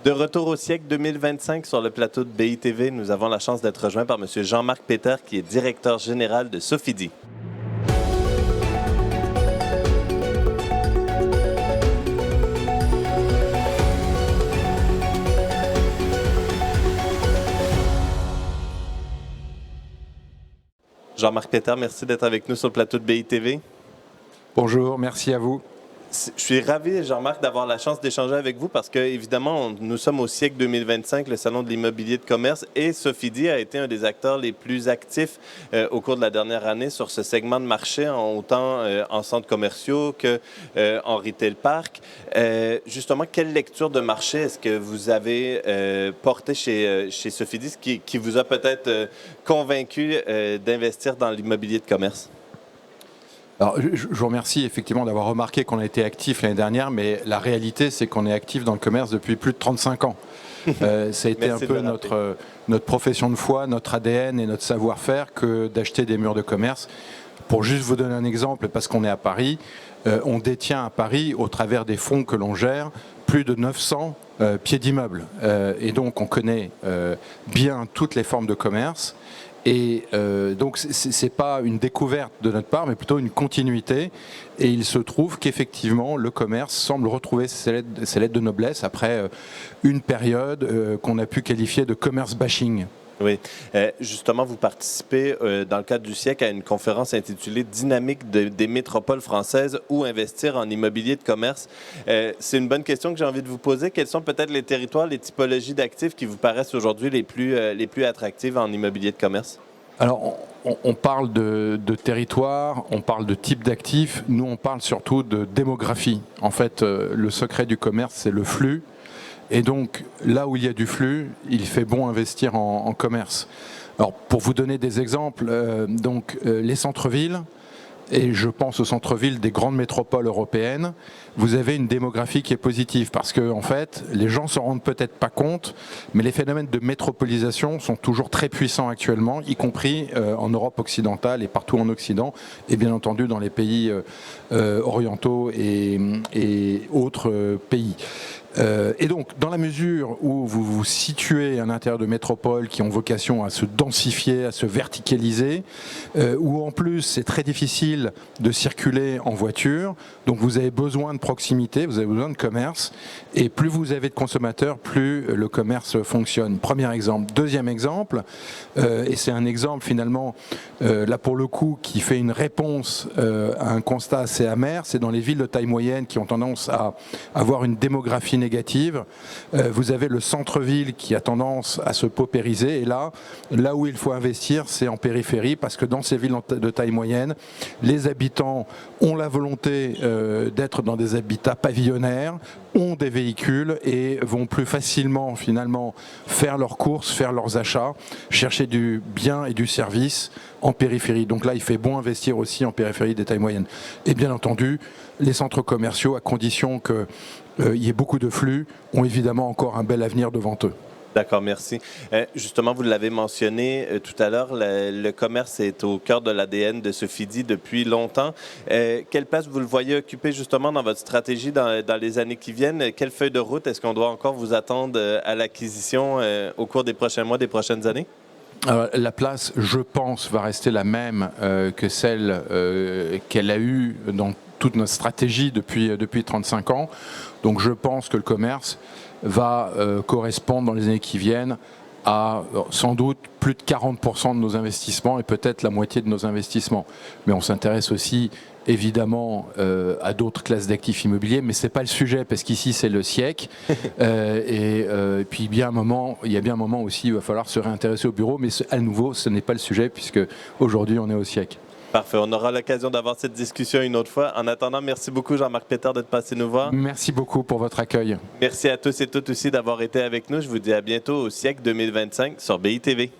De retour au siècle 2025 sur le plateau de BITV, nous avons la chance d'être rejoints par M. Jean-Marc Péter, qui est directeur général de Sofidy. Jean-Marc Péter, merci d'être avec nous sur le plateau de BITV. Bonjour, merci à vous. Je suis ravi, Jean-Marc, d'avoir la chance d'échanger avec vous parce que, évidemment, nous sommes au siècle 2025, le Salon de l'immobilier de commerce, et Sofidy a été un des acteurs les plus actifs au cours de la dernière année sur ce segment de marché, autant en centres commerciaux qu'en retail park. Justement, quelle lecture de marché est-ce que vous avez porté chez Sofidy, qui vous a peut-être convaincu d'investir dans l'immobilier de commerce? Alors, je vous remercie effectivement d'avoir remarqué qu'on a été actif l'année dernière, mais la réalité, c'est qu'on est actif dans le commerce depuis plus de 35 ans. Ça a été un peu notre profession de foi, notre ADN et notre savoir-faire que d'acheter des murs de commerce. Pour juste vous donner un exemple, parce qu'on est à Paris, on détient à Paris, au travers des fonds que l'on gère, plus de 900 pieds d'immeubles. Et donc, on connaît bien toutes les formes de commerce. Et donc, ce n'est pas une découverte de notre part, mais plutôt une continuité. Et il se trouve qu'effectivement, le commerce semble retrouver ses lettres de noblesse après une période qu'on a pu qualifier de commerce bashing. Oui. Justement, vous participez dans le cadre du siècle à une conférence intitulée « Dynamique des métropoles françaises ou investir en immobilier de commerce ». C'est une bonne question que j'ai envie de vous poser. Quels sont peut-être les territoires, les typologies d'actifs qui vous paraissent aujourd'hui les plus attractives en immobilier de commerce? Alors, on parle de territoire, on parle de type d'actifs. Nous, on parle surtout de démographie. En fait, le secret du commerce, c'est le flux. Et donc, là où il y a du flux, il fait bon investir en commerce. Alors, pour vous donner des exemples, les centres-villes, et je pense aux centres-villes des grandes métropoles européennes, vous avez une démographie qui est positive parce que, en fait, les gens s'en rendent peut-être pas compte, mais les phénomènes de métropolisation sont toujours très puissants actuellement, y compris en Europe occidentale et partout en Occident, et bien entendu dans les pays orientaux et autres pays. Et donc, dans la mesure où vous vous situez à l'intérieur de métropoles qui ont vocation à se densifier, à se verticaliser, où en plus c'est très difficile de circuler en voiture, donc vous avez besoin de proximité, vous avez besoin de commerce, et plus vous avez de consommateurs, plus le commerce fonctionne. Premier exemple. Deuxième exemple, et c'est un exemple finalement, là pour le coup, qui fait une réponse à un constat assez amer, c'est dans les villes de taille moyenne qui ont tendance à avoir une démographie négative. Vous avez le centre-ville qui a tendance à se paupériser, et là où il faut investir, c'est en périphérie, parce que dans ces villes de taille moyenne, les habitants ont la volonté d'être dans des habitats pavillonnaires, ont des véhicules et vont plus facilement finalement faire leurs courses, faire leurs achats, chercher du bien et du service en périphérie. Donc là, il fait bon investir aussi en périphérie des tailles moyennes. Et bien entendu, les centres commerciaux, à condition qu'il y ait beaucoup de flux, ont évidemment encore un bel avenir devant eux. D'accord, merci. Justement, vous l'avez mentionné tout à l'heure, le commerce est au cœur de l'ADN de Sofidy depuis longtemps. Quelle place vous le voyez occuper justement dans votre stratégie dans les années qui viennent? Quelle feuille de route est-ce qu'on doit encore vous attendre à l'acquisition au cours des prochains mois, des prochaines années? Alors, la place, je pense, va rester la même que celle qu'elle a eue dans toute notre stratégie depuis 35 ans. Donc je pense que le commerce va correspondre dans les années qui viennent à sans doute plus de 40% de nos investissements et peut-être la moitié de nos investissements. Mais on s'intéresse aussi évidemment à d'autres classes d'actifs immobiliers, mais ce n'est pas le sujet, parce qu'ici c'est le siècle. Et puis il y a bien un moment aussi où il va falloir se réintéresser au bureau, mais à nouveau ce n'est pas le sujet, puisque aujourd'hui on est au siècle. Parfait. On aura l'occasion d'avoir cette discussion une autre fois. En attendant, merci beaucoup Jean-Marc Péter d'être passé nous voir. Merci beaucoup pour votre accueil. Merci à tous et toutes aussi d'avoir été avec nous. Je vous dis à bientôt au siècle 2025 sur BITV.